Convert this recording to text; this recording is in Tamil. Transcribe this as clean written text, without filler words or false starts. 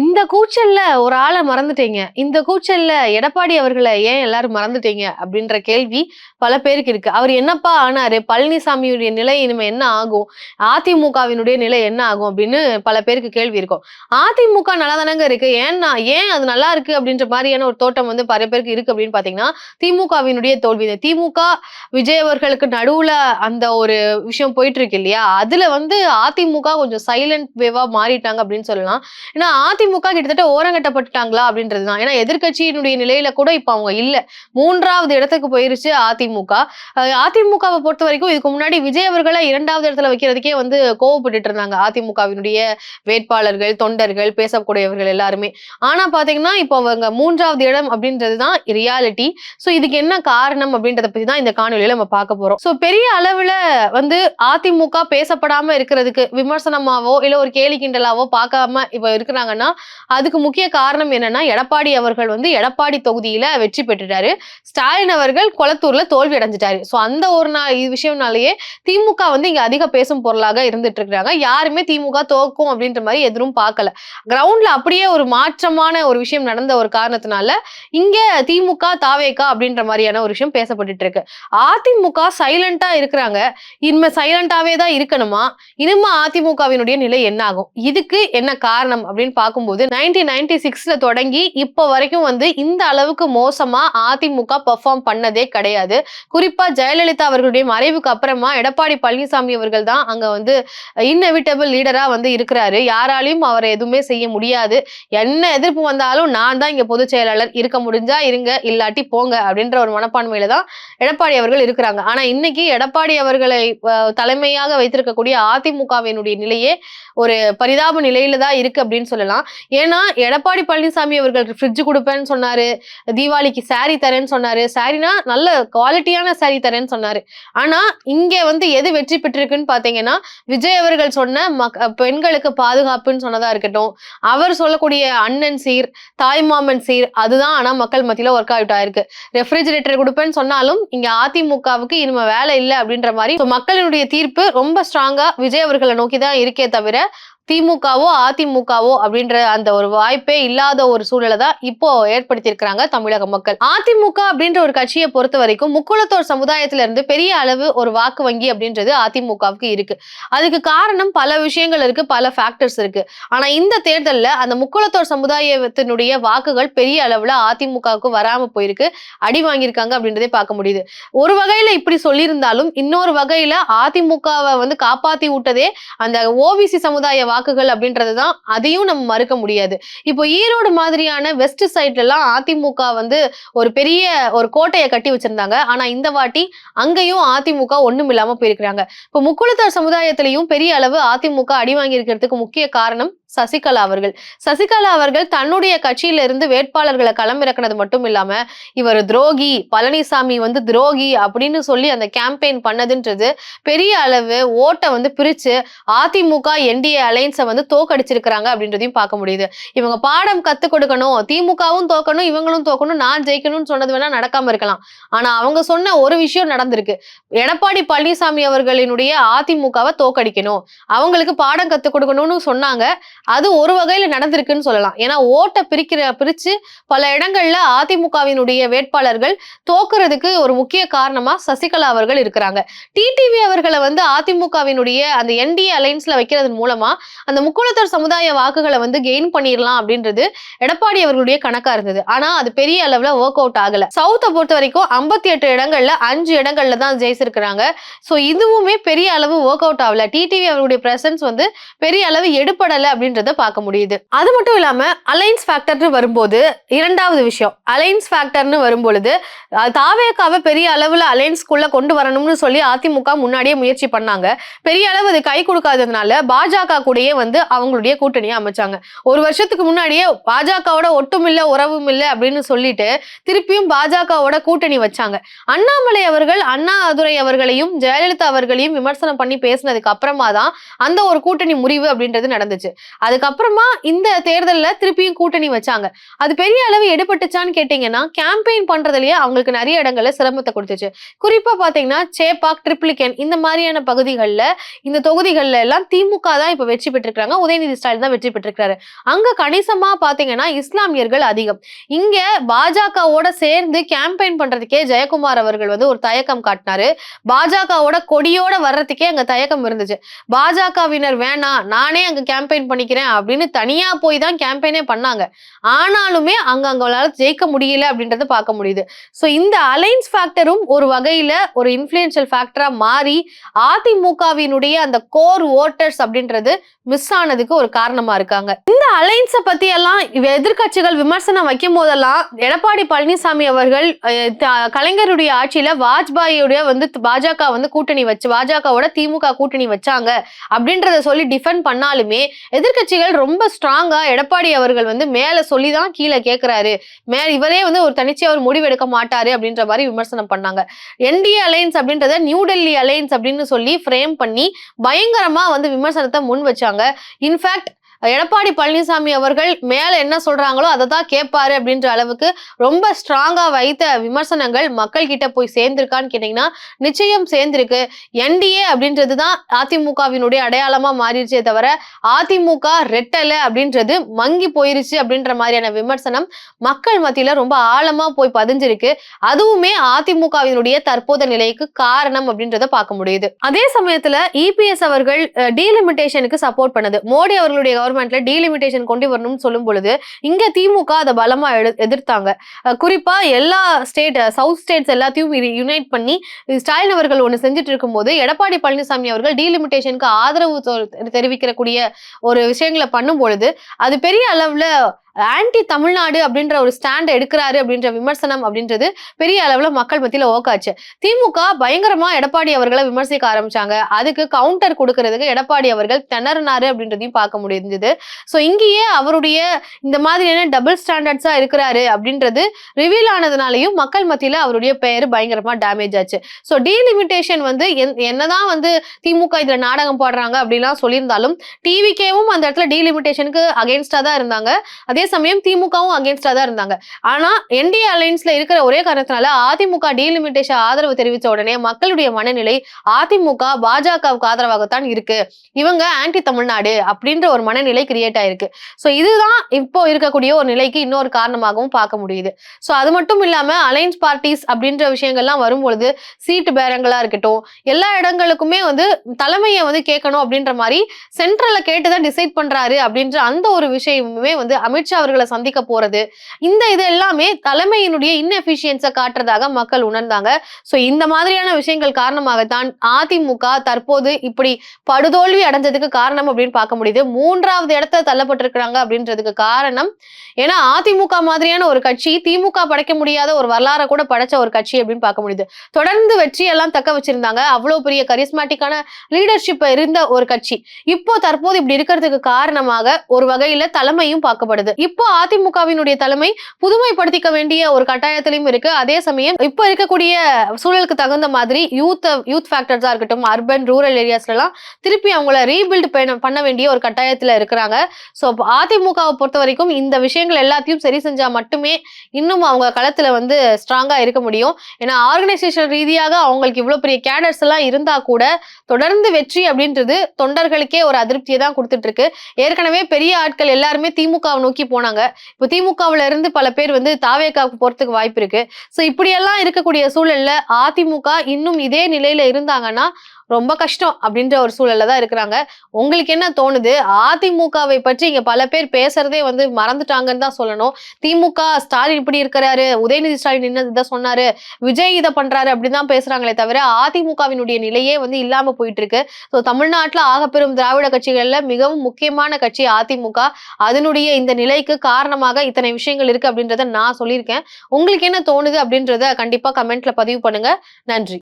இந்த கூச்சல்ல ஒரு ஆள மறந்துட்டீங்க. இந்த கூச்சல்ல எடப்பாடி அவர்கள ஏன் எல்லாரும் மறந்துட்டீங்க? அப்படின்ற கேள்வி பல பேருக்கு இருக்கு. அவரு என்னப்பா ஆனாரு? பழனிசாமியுடைய நிலை இனிமே என்ன ஆகும்? அதிமுகவினுடைய நிலை என்ன ஆகும்? அப்படின்னு பல பேருக்கு கேள்வி இருக்கும். அதிமுக நல்லா தானங்க இருக்கு. ஏன் அது நல்லா இருக்கு அப்படின்ற மாரியான ஒரு தோட்டம் வந்து பல பேருக்கு இருக்கு அப்படின்னு பார்த்தீங்கன்னா, திமுகவினுடைய தோல்வி. இந்த திமுக, விஜய் அவர்களுக்கு நடுவுல அந்த ஒரு விஷயம் போயிட்டு இருக்கு இல்லையா? அதுல வந்து அதிமுக கொஞ்சம் சைலண்ட் வேவா மாறிட்டாங்க அப்படின்னு சொல்லலாம். ஏன்னா அதிமுக கிட்டத்தட்ட ஓரங்கட்டப்பட்டுட்டாங்களா அப்படின்றது தான். ஏன்னா எதிர்க்கட்சியினுடைய நிலையில கூட இப்ப அவங்க இல்ல. 3வது இடத்துக்கு போயிருச்சு அதிமுக. அதிமுகவ பொறுத்தவரைக்கும் இதுக்கு முன்னாடி விஜய் அவர்கள 2வது இடத்துல வைக்கிறதுக்கே வந்து கோவப்பட்டுட்டு இருந்தாங்க. அதிமுகவினுடைய வேட்பாளர்கள், தொண்டர்கள், பேசக்கூடியவர்கள் எல்லாருமே. ஆனா பாத்தீங்கன்னா, இப்போ அவங்க 3வது இடம் அப்படின்றது தான் ரியாலிட்டி. சோ இதுக்கு என்ன காரணம் அப்படின்றத பத்தி தான் இந்த காணொளியில நம்ம பார்க்க போறோம். சோ பெரிய அளவுல வந்து அதிமுக பேசப்படாம இருக்கிறதுக்கு விமர்சனமாவோ, இல்ல ஒரு கேலி கிண்டலாவோ பார்க்காம இப்ப இருக்கிறாங்கன்னா, அதுக்கு முக்கிய காரணம் என்னன்னா, எடப்பாடி அவர்கள் வந்து எடப்பாடி தொகுதியில வெற்றி பெற்றுட்டாரு. ஸ்டாலின் அவர்கள் கொளத்தூர்ல தோல்வி அடைஞ்சுட்டாரு. சோ அந்த ஒரு விஷயம்னாலேயே திமுக வந்து இங்க அதிக பேசும் பொருளாக இருந்துட்டு இருக்காங்க. யாருமே திமுக தோக்கும் அப்படின்ற மாரி எதிரும் பார்க்கல. கிரவுண்ட்ல அப்படியே ஒரு மாற்றமான ஒரு விஷயம் நடந்த ஒரு காரணத்தினால, இங்க திமுக, தாவேகா அப்படின்ற மாரியான ஒரு விஷயம் பேசப்பட்டுட்டு இருக்கு. அதிமுக சைலன்ட்டா இருக்கிறாங்க. இனிமே சைலன்ட்டாவே தான் இருக்கணுமா? இனிமே அதிமுகவினுடைய நிலை என்ன ஆகும்? இதுக்கு என்ன காரணம் அப்படின்னு பார்க்கும்போது 1996ல தொடங்கி இப்ப வரைக்கும் வந்து இந்த அளவுக்கு மோசமா அதிமுக பெர்ஃபார்ம் பண்ணதே கிடையாது. குறிப்பா ஜெயலலிதா அவர்களுடைய மறைவுக்கு அப்புறமா எடப்பாடி பழனிசாமி அவர்கள் தான் அங்க வந்து இன்னெவிட்டபிள் லீடரா வந்து இருக்கிறாரு. யாராலயும் அவர எதுவுமே செய்ய முடியாது. என்ன எதிர்ப்பு வந்தாலும் நான் தான் இங்க பொதுச் செயலாளர். இருக்க முடிஞ்சா இருங்க, இல்லாட்டி போங்க அப்படின்ற ஒரு மனப்பான்மையில தான் எடப்பாடி அவர்கள் இருக்கிறாங்க. ஆனா இன்னைக்கு எடப்பாடி அவர்களை தலைமையாக வைத்திருக்கக்கூடிய அதிமுகவினுடைய நிலையே ஒரு பரிதாப நிலையில தான் இருக்கு அப்படின்னு சொல்லலாம். ஏன்னா எடப்பாடி பழனிசாமி அவர்கள் ஃப்ரிட்ஜ் குடுப்பேன்னு சொன்னாரு. தீபாவளிக்கு சாரி தரேன்னு சொன்னாரு. சாரினா நல்ல குவாலிட்டியான சாரி தரேன்னு சொன்னாரு. ஆனா இங்க வந்து எது வெற்றி பெற்றிருக்குன்னு பாத்தீங்கன்னா, விஜய் அவர்கள் சொன்ன பெண்களுக்கு பாதுகாப்புன்னு சொன்னதா இருக்கட்டும், அவர் சொல்லக்கூடிய அண்ணன் சீர், தாய்மாமன் சீர் அதுதான் ஆனா மக்கள் மத்தியில ஒர்க் அவுட் ஆயிருக்கு. ரெஃப்ரிஜிரேட்டர் குடுப்பேன்னு சொன்னாலும் இங்க அதிமுகவுக்கு இனிமே வேலை இல்ல அப்படின்ற மாரி மக்களினுடைய தீர்ப்பு ரொம்ப ஸ்ட்ராங்கா விஜய் அவர்களை நோக்கி தான் இருக்கே தவிர திமுகவோ, அதிமுகவோ அப்படின்ற அந்த ஒரு வாய்ப்பே இல்லாத ஒரு சூழல தான் இப்போ ஏற்படுத்தியிருக்கிறாங்க தமிழக மக்கள். அதிமுக அப்படின்ற ஒரு கட்சிய பொறுத்தவரைக்கும் முக்குளத்தோர் சமுதாயத்தில இருந்து பெரிய அளவு ஒரு வாக்கு வங்கி அப்படின்றது அதிமுகவுக்கு இருக்கு. அதுக்கு காரணம் பல விஷயங்கள் இருக்கு, பல ஃபேக்டர்ஸ் இருக்கு. ஆனா இந்த தேர்தல்ல அந்த முக்குளத்தோர் சமுதாயத்தினுடைய வாக்குகள் பெரிய அளவுல அதிமுகவுக்கு வராம போயிருக்கு. அடி வாங்கியிருக்காங்க அப்படின்றதே பார்க்க முடியுது. ஒரு வகையில இப்படி சொல்லியிருந்தாலும், இன்னொரு வகையில அதிமுகவ வந்து காப்பாத்தி விட்டதே அந்த ஓபிசி சமுதாய வாக்குகள் அப்படின்றது தான். அதையும் நம்ம மறுக்க முடியாது. இப்போ ஈரோடு மாதிரியான வெஸ்ட் சைட்ல எல்லாம் அதிமுக வந்து ஒரு பெரிய ஒரு கோட்டைய கட்டி வச்சிருந்தாங்க. ஆனா இந்த வாட்டி அங்கேயும் அதிமுக ஒண்ணும் இல்லாம போயிருக்கிறாங்க. இப்போ முக்குளத்தோர் சமுதாயத்திலையும் பெரிய அளவு அதிமுக அடி வாங்கி இருக்கிறதுக்கு முக்கிய காரணம் சசிகலா அவர்கள். சசிகலா அவர்கள் தன்னுடைய கட்சியில இருந்து வேட்பாளர்களை களமிறக்குனது மட்டும் இல்லாம, இவர் துரோகி, பழனிசாமி வந்து துரோகி அப்படின்னு சொல்லி அந்த கேம்பெயின் பண்ணதுன்றது பெரிய அளவு ஓட்ட வந்து பிரிச்சு அதிமுக என்டிஏ அலைன்ஸை வந்து தோக்கடிச்சிருக்கிறாங்க அப்படின்றதையும் பார்க்க முடியுது. இவங்க பாடம் கத்துக் கொடுக்கணும், திமுகவும் தோக்கணும், இவங்களும் தோக்கணும், நான் ஜெயிக்கணும்னு சொன்னது வேணா நடக்காம இருக்கலாம். ஆனா அவங்க சொன்ன ஒரு விஷயம் நடந்திருக்கு. எடப்பாடி பழனிசாமி அவர்களினுடைய அதிமுகவை தோக்கடிக்கணும், அவங்களுக்கு பாடம் கத்துக் கொடுக்கணும்னு சொன்னாங்க. அது ஒரு வகையில நடந்திருக்குன்னு சொல்லலாம். ஏன்னா ஓட்ட பிரிச்சு பல இடங்கள்ல அதிமுகவினுடைய வேட்பாளர்கள் தோக்குறதுக்கு ஒரு முக்கிய காரணமா சசிகலா அவர்கள் இருக்கிறாங்க. டிடிவி அவர்களை வந்து அதிமுகவினுடைய அந்த என்டிஏ அலைன்ஸ்ல வைக்கிறதன் மூலமா அந்த முக்குளத்தோர் சமுதாய வாக்குகளை வந்து கெயின் பண்ணிடலாம் அப்படின்றது எடப்பாடி அவர்களுடைய கணக்கா இருந்தது. ஆனா அது பெரிய அளவுல ஒர்க் அவுட் ஆகல. சவுத்தை பொறுத்த வரைக்கும் 58 இடங்கள்ல 5 இடங்கள்ல தான் ஜெயிச்சிருக்கிறாங்க. சோ இதுவுமே பெரிய அளவு ஒர்க் அவுட் ஆகல. டிடிவி அவருடைய பிரசன்ஸ் வந்து பெரிய அளவு எடுபடல அப்படின்றத பார்க்க முடியுது. அது மட்டும் இல்லாம அலைன்ஸ் ஃபேக்டர்னு வரும்போது இரண்டாவது விஷயம் அலைன்ஸ் ஃபேக்டர்னு வரும்பொழுது தாவேகாவை பெரிய அளவுல அலைன்ஸ்குள்ள கொண்டு வரணும்னு சொல்லி அதிமுக முன்னாடியே முயற்சி பண்ணாங்க. பெரிய அளவு அது கை கொடுக்காததுனால பாஜக கூடயே வந்து அவங்களுடைய கூட்டணியை அமைச்சாங்க. ஒரு வருஷத்துக்கு முன்னாடியே பாஜகவோட ஒட்டும் இல்ல உறவும் இல்ல அப்படின்னு சொல்லிட்டு திருப்பியும் பாஜகவோட கூட்டணி வச்சாங்க. அண்ணாமலை அவர்கள் அண்ணாதுரை அவர்களையும் ஜெயலலிதா அவர்களையும் விமர்சனம் பண்ணி பேசினதுக்கு அப்புறமா தான் அந்த ஒரு கூட்டணி முறிவு அப்படின்றது நடந்துச்சு. அதுக்கப்புறமா இந்த தேர்தல்ல திருப்பியும் கூட்டணி வச்சாங்க. அது பெரிய அளவு எடுபட்டுச்சான்னு கேட்டீங்கன்னா, கேம்பெயின் பண்றதுலயே அவங்களுக்கு நெறைய இடங்கள்ல சிரமத்த குடுத்துச்சு. குறிப்பா பாத்தீங்கன்னா, சேப்பாக், ட்ரிப்ளிகேன் இந்த மாரியான பகுதிகள்ல, இந்த தொகுதிகள்ல எல்லாம் திமுக தான் இப்ப வெற்றி பெற்றிருக்காங்க. உதயநிதி ஸ்டாலின் தான் வெற்றி பெற்றிருக்காரு. அங்க கணிசமா பாத்தீங்கன்னா, இஸ்லாமியர்கள் அதிகம். இங்க பாஜகவோட சேர்ந்து கேம்பெயின் பண்றதுக்கே ஜெயக்குமார் அவர்கள் வந்து ஒரு தயக்கம் காட்டினாரு. பாஜகவோட கொடியோட வர்றதுக்கே அங்க தயக்கம் இருந்துச்சு. பாஜகவினர் வேணாம், நானே அங்க கேம்பெயின் பண்ணிக்கிறேன் அப்படின்னு தனியா போய் தான் கேம்பெயினே பண்ணாங்க. ஆனாலுமே அங்க அவங்களால ஜெயிக்க முடியல அப்படின்றத பார்க்க முடியுது. சோ இந்த அலைன்ஸ் ஃபேக்டரும் ஒரு வகையில ஒரு இன்ஃப்ளூயன்ஷியல் ஃபேக்டரா மாறி அதிமுகவினுடைய அந்த கோர் வோட்டர்ஸ் அப்படின்றது மிஸ் ஆனதுக்கு ஒரு காரணமா இருக்காங்க. இந்த அலைன்ஸ பத்தி எல்லாம் எதிர்க்கட்சிகள் விமர்சனம் வைக்கும் போதெல்லாம் எடப்பாடி பழனிசாமி அவர்கள் கலைஞருடைய ஆட்சியில வாஜ்பாயுடைய வந்து பாஜக வந்து கூட்டணி வச்சு பாஜகவோட திமுக கூட்டணி வச்சாங்க அப்படின்றத சொல்லி டிஃபெண்ட் பண்ணாலுமே எதிர்க்கட்சிகள் ரொம்ப ஸ்ட்ராங்கா எடப்பாடி அவர்கள் வந்து மேல சொல்லிதான் கீழே கேட்கிறாரு, இவரே வந்து ஒரு தனிச்சையா ஒரு முடிவு எடுக்க மாட்டாரு அப்படின்ற மாதிரி விமர்சனம் பண்ணாங்க. என்டிஏ அலைன்ஸ் அப்படின்றத நியூ டெல்லி அலைன்ஸ் அப்படின்னு சொல்லி ஃப்ரேம் பண்ணி பயங்கரமா வந்து விமர்சனத்தை முன் வச்சாங்க. இன்ஃபேக்ட் எடப்பாடி பழனிசாமி அவர்கள் மேல என்ன சொல்றாங்களோ அதை தான் கேட்பாரு அப்படின்ற அளவுக்கு ரொம்ப ஸ்ட்ராங்கா வைத்த விமர்சனங்கள் மக்கள் கிட்ட போய் சேர்ந்திருக்கான்னு கேட்டீங்கன்னா நிச்சயம் சேர்ந்திருக்கு. என்டிஏ அப்படின்றதுதான் அதிமுகவினுடைய அடையாளமா மாறிடுச்சே தவிர அதிமுக ரெட்டல அப்படின்றது மங்கி போயிருச்சு அப்படின்ற மாதிரியான விமர்சனம் மக்கள் மத்தியில ரொம்ப ஆழமா போய் பதிஞ்சிருக்கு. அதுவுமே அதிமுகவினுடைய தற்போதைய நிலைக்கு காரணம் அப்படின்றத பார்க்க முடியுது. அதே சமயத்துல இபிஎஸ் அவர்கள் டீலிமிட்டேஷனுக்கு சப்போர்ட் பண்ணது. மோடி அவர்களுடைய கவர்மெண்ட்ல டீலிமிட்டேஷன் கொண்டு வரணும்னு சொல்லும் பொழுது இங்க திமுக அதை பலமா எதிர்த்தாங்க. குறிப்பா எல்லா சவுத் ஸ்டேட்ஸ் எல்லாத்தையும் யுனைட் பண்ணி ஸ்டாலின் அவர்கள் ஒண்ணு செஞ்சுட்டு இருக்கும் போது எடப்பாடி பழனிசாமி அவர்கள் டீலிமிட்டேஷனுக்கு ஆதரவு தெரிவிக்கக்கூடிய ஒரு விஷயங்களை பண்ணும் பொழுது அது பெரிய அளவுல ஆன்டி தமிழ்நாடு அப்படின்ற ஒரு ஸ்டாண்ட் எடுக்கிறாரு அப்படின்ற விமர்சனம் அப்படின்றது பெரிய அளவுல மக்கள் மத்தியில ஓக்காச்சு. திமுக பயங்கரமா எடப்பாடி அவர்களை விமர்சிக்க ஆரம்பிச்சாங்க. அதுக்கு கவுண்டர் கொடுக்கறதுக்கு எடப்பாடி அவர்கள் திணறினாரு அப்படின்றதையும் பார்க்க முடிஞ்சது. சோ இங்கேயே அவருடைய இந்த மாதிரியான டபுள் ஸ்டாண்டர்ட்ஸா இருக்கிறாரு அப்படின்றது ரிவீல் ஆனதுனாலையும் மக்கள் மத்தியில அவருடைய பெயர் பயங்கரமா டேமேஜ் ஆச்சு. சோ டீலிமிட்டேஷன் வந்து என்னதான் வந்து திமுக இதுல நாடகம் போடுறாங்க அப்படின்லாம் சொல்லியிருந்தாலும் டிவிகேவும் அந்த இடத்துல டீலிமிட்டேஷனுக்கு அகேன்ஸ்டா தான் இருந்தாங்க. அதே சமயம் திமுகவும் அகேன்ஸ்டா தான் இருந்தாங்க. ஆனா என்டிஏ அலைன்ஸ்ல இருக்கிற ஒரே காரணத்தினால அதிமுக டீலிமிட்டேஷன் ஆதரவு தெரிவித்த உடனே மக்களுடைய மனநிலை அதிமுக பாஜகவுக்கு ஆதரவாகத்தான் இருக்கு, இவங்க ஆன்டி தமிழ்நாடு அப்படின்ற ஒரு மனநிலை கிரியேட் ஆயிருக்கு. சோ இதுதான் இப்போ இருக்கக்கூடிய ஒரு நிலைக்கு இன்னொரு காரணமாகவும் பார்க்க முடியுது. சோ அது மட்டும் இல்லாம அலைன்ஸ் பார்ட்டிஸ் அப்படின்ற விஷயங்கள்லாம் வரும்பொழுது சீட்டு பேரங்களா இருக்கட்டும் எல்லா இடங்களுக்குமே வந்து தலைமையை வந்து கேட்கணும் அப்படின்ற மாதிரி சென்ட்ரல்ல கேட்டுதான் டிசைட் பண்றாரு அப்படின்ற அந்த ஒரு விஷயமுமே வந்து அமித்ஷா அவர்களை சந்திக்க போறது இந்த இது எல்லாமே தலைமையினுடைய இன்எஃபிஷியன்ஸை காட்டுறதாக மக்கள் உணர்ந்தாங்க. சோ இந்த மாதிரியான விஷயங்கள் காரணமாகத்தான் அதிமுக தற்போது இப்படி படுதோல்வி அடைஞ்சதுக்கு காரணம் அப்படின்னு பார்க்க முடியுது. 3வது இடத்துல தள்ளப்பட்டிருக்கிறாங்க அப்படின்றதுக்கு காரணம் ஏன்னா அதிமுக மாதிரியான ஒரு கட்சி திமுக படைக்க முடியாத ஒரு வரலாறை கூட படைச்ச ஒரு கட்சி அப்படின்னு பார்க்க முடியுது. தொடர்ந்து வெற்றி எல்லாம் தக்க வச்சிருந்தாங்க. அவ்வளவு பெரிய கரிஸ்மாட்டிக்கான லீடர்ஷிப் இருந்த ஒரு கட்சி இப்போ தற்போது இப்படி இருக்கிறதுக்கு காரணமாக ஒரு வகையில தலைமையும் பார்க்கப்படுது. இப்போ அதிமுகவினுடைய தலைமை புதுமைப்படுத்திக்க வேண்டிய ஒரு கட்டாயத்திலையும் இருக்கு. அதே சமயம் இப்ப இருக்கக்கூடிய சூழலுக்கு தகுந்த மாதிரி யூத் ஃபேக்டர்ஸா இருக்கட்டும் அர்பன் ரூரல் ஏரியாஸ்ல எல்லாம் திருப்பி அவங்கள ரீபில்ட் பண்ண வேண்டிய ஒரு கட்டாயத்துல இருக்கிறாங்க. சோ அதிமுகவை பொறுத்த வரைக்கும் இந்த விஷயங்கள் எல்லாத்தையும் சரி செஞ்சா மட்டுமே இன்னும் அவங்க களத்துல வந்து ஸ்ட்ராங்கா இருக்க முடியும். ஏன்னா ஆர்கனைசேஷன் ரீதியாக அவங்களுக்கு இவ்வளவு பெரிய கேடர்ஸ் எல்லாம் இருந்தா கூட தொடர்ந்து வெற்றி அப்படின்றது தொண்டர்களுக்கே ஒரு அதிருப்தியை தான் கொடுத்துட்டு இருக்கு. ஏற்கனவே பெரிய ஆட்கள் எல்லாருமே திமுகவை நோக்கி போனாங்க. இப்போ திமுகவுல இருந்து பல பேர் வந்து தாவேகாவுக்கு போறதுக்கு வாய்ப்பு இருக்கு. சோ இப்படியெல்லாம் இருக்கக்கூடிய சூழல்ல அதிமுக இன்னும் இதே நிலையில இருந்தாங்கன்னா ரொம்ப கஷ்டம் அப்படின்ற ஒரு சூழல்ல தான் இருக்கிறாங்க. உங்களுக்கு என்ன தோணுது? அதிமுகவை பற்றி இங்க பல பேர் பேசுறதே வந்து மறந்துட்டாங்கன்னு தான் சொல்லணும். திமுக ஸ்டாலின் இப்படி இருக்கிறாரு, உதயநிதி ஸ்டாலின் இதை சொன்னாரு, விஜய் இதை பண்றாரு அப்படிதான் பேசுறாங்களே தவிர அதிமுகவினுடைய நிலையே வந்து இல்லாம போயிட்டு இருக்கு. ஸோ தமிழ்நாட்டுல ஆகப்பெரும் திராவிட கட்சிகள்ல மிகவும் முக்கியமான கட்சி அதிமுக. அதனுடைய இந்த நிலைக்கு காரணமாக இத்தனை விஷயங்கள் இருக்கு அப்படின்றத நான் சொல்லியிருக்கேன். உங்களுக்கு என்ன தோணுது அப்படின்றத கண்டிப்பா கமெண்ட்ல பதிவு பண்ணுங்க. நன்றி.